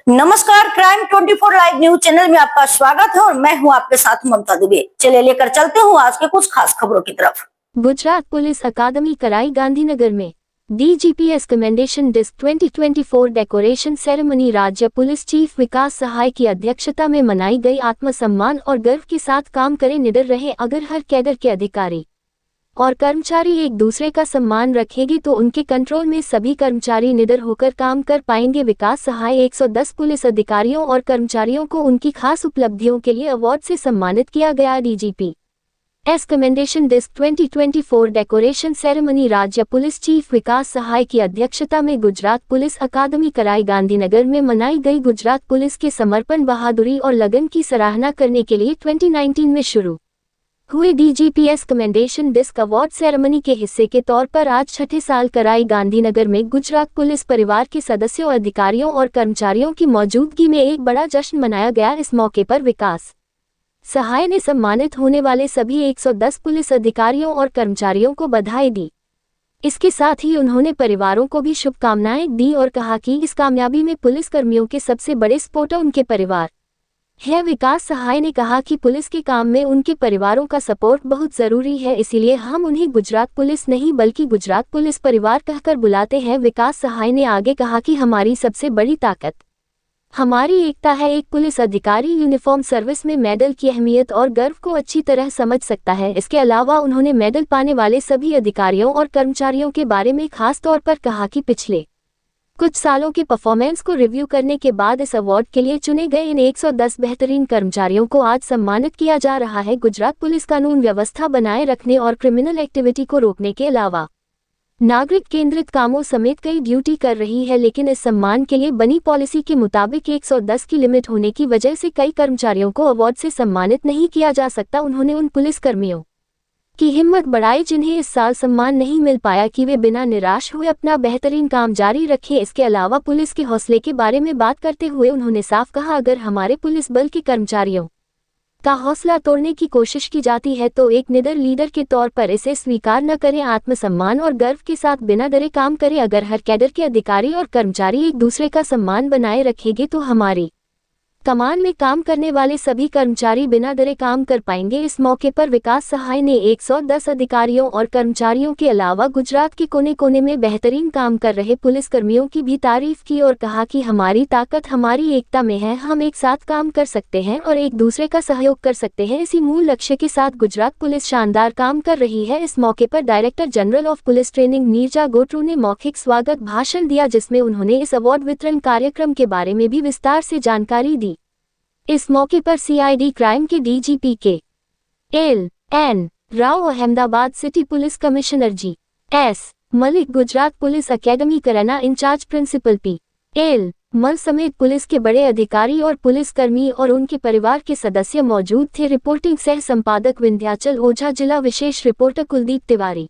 नमस्कार, crime 24 live news channel में आपका स्वागत है और मैं हूं आपके साथ ममता दुबे। चलिए लेकर चलते हूं आज के कुछ खास खबरों की तरफ। गुजरात पुलिस अकादमी कराई गांधीनगर में DGPS commendation disc 2024 decoration ceremony राज्य पुलिस चीफ विकास सहाय की अध्यक्षता में मनाई गई। आत्मसम्मान और गर्व के साथ काम करें, निडर रहे। अगर हर कैडर के अधिकारी और कर्मचारी एक दूसरे का सम्मान रखेंगे तो उनके कंट्रोल में सभी कर्मचारी निडर होकर काम कर पाएंगे। विकास सहाय 110 पुलिस अधिकारियों और कर्मचारियों को उनकी खास उपलब्धियों के लिए अवार्ड से सम्मानित किया गया। DGPS commendation disc 2024 decoration ceremony राज्य पुलिस चीफ विकास सहाय की अध्यक्षता में गुजरात पुलिस अकादमी कराई गांधीनगर में मनाई गई। गुजरात पुलिस के समर्पण, बहादुरी और लगन की सराहना करने के लिए 2019 में शुरू हुए DGPS commendation disc award ceremony के हिस्से के तौर पर आज छठे साल कराई गांधीनगर में गुजरात पुलिस परिवार के सदस्यों, अधिकारियों और कर्मचारियों की मौजूदगी में एक बड़ा जश्न मनाया गया। इस मौके पर विकास सहाय ने सम्मानित होने वाले सभी 110 पुलिस अधिकारियों और कर्मचारियों को बधाई दी। इसके साथ ही उन्होंने परिवारों को भी शुभकामनाएं दी और कहा कि इस कामयाबी में पुलिसकर्मियों के सबसे बड़े सपोर्टर उनके परिवार है। विकास सहाय ने कहा कि पुलिस के काम में उनके परिवारों का सपोर्ट बहुत जरूरी है, इसीलिए हम उन्हें गुजरात पुलिस नहीं बल्कि गुजरात पुलिस परिवार कहकर बुलाते हैं। विकास सहाय ने आगे कहा कि हमारी सबसे बड़ी ताकत हमारी एकता है। एक पुलिस अधिकारी यूनिफॉर्म सर्विस में मेडल की अहमियत और गर्व को अच्छी तरह समझ सकता है। इसके अलावा उन्होंने मेडल पाने वाले सभी अधिकारियों और कर्मचारियों के बारे में खास तौर पर कहा कि पिछले कुछ सालों के परफॉर्मेंस को रिव्यू करने के बाद इस अवार्ड के लिए चुने गए इन 110 बेहतरीन कर्मचारियों को आज सम्मानित किया जा रहा है। गुजरात पुलिस कानून व्यवस्था बनाए रखने और क्रिमिनल एक्टिविटी को रोकने के अलावा नागरिक केंद्रित कामों समेत कई ड्यूटी कर रही है, लेकिन इस सम्मान के लिए बनी पॉलिसी के मुताबिक 110 की लिमिट होने की वजह से कई कर्मचारियों को अवार्ड से सम्मानित नहीं किया जा सकता। उन्होंने उन पुलिसकर्मियों की हिम्मत बढ़ाई जिन्हें इस साल सम्मान नहीं मिल पाया कि वे बिना निराश हुए अपना बेहतरीन काम जारी रखें। इसके अलावा पुलिस के हौसले के बारे में बात करते हुए उन्होंने साफ कहा, अगर हमारे पुलिस बल के कर्मचारियों का हौसला तोड़ने की कोशिश की जाती है तो एक निडर लीडर के तौर पर इसे स्वीकार न करें। आत्मसम्मान और गर्व के साथ बिना डरे काम करें। अगर हर कैडर के अधिकारी और कर्मचारी एक दूसरे का सम्मान बनाए रखेंगे तो हमारी कमान में काम करने वाले सभी कर्मचारी बिना डरे काम कर पाएंगे। इस मौके पर विकास सहाय ने 110 अधिकारियों और कर्मचारियों के अलावा गुजरात के कोने कोने में बेहतरीन काम कर रहे पुलिसकर्मियों की भी तारीफ की और कहा कि हमारी ताकत हमारी एकता में है। हम एक साथ काम कर सकते हैं और एक दूसरे का सहयोग कर सकते हैं। इसी मूल लक्ष्य के साथ गुजरात पुलिस शानदार काम कर रही है। इस मौके पर director general of police training Neerja गोटरू ने मौखिक स्वागत भाषण दिया, जिसमें उन्होंने इस अवार्ड वितरण कार्यक्रम के बारे में भी विस्तार से जानकारी दी। इस मौके पर CID क्राइम के DGP KLN Rao, Ahmedabad city police commissioner GS Malik, Gujarat police academy करना इंचार्ज प्रिंसिपल PL मल समेत पुलिस के बड़े अधिकारी और पुलिसकर्मी और उनके परिवार के सदस्य मौजूद थे। रिपोर्टिंग सह संपादक विंध्याचल ओझा, जिला विशेष रिपोर्टर कुलदीप तिवारी।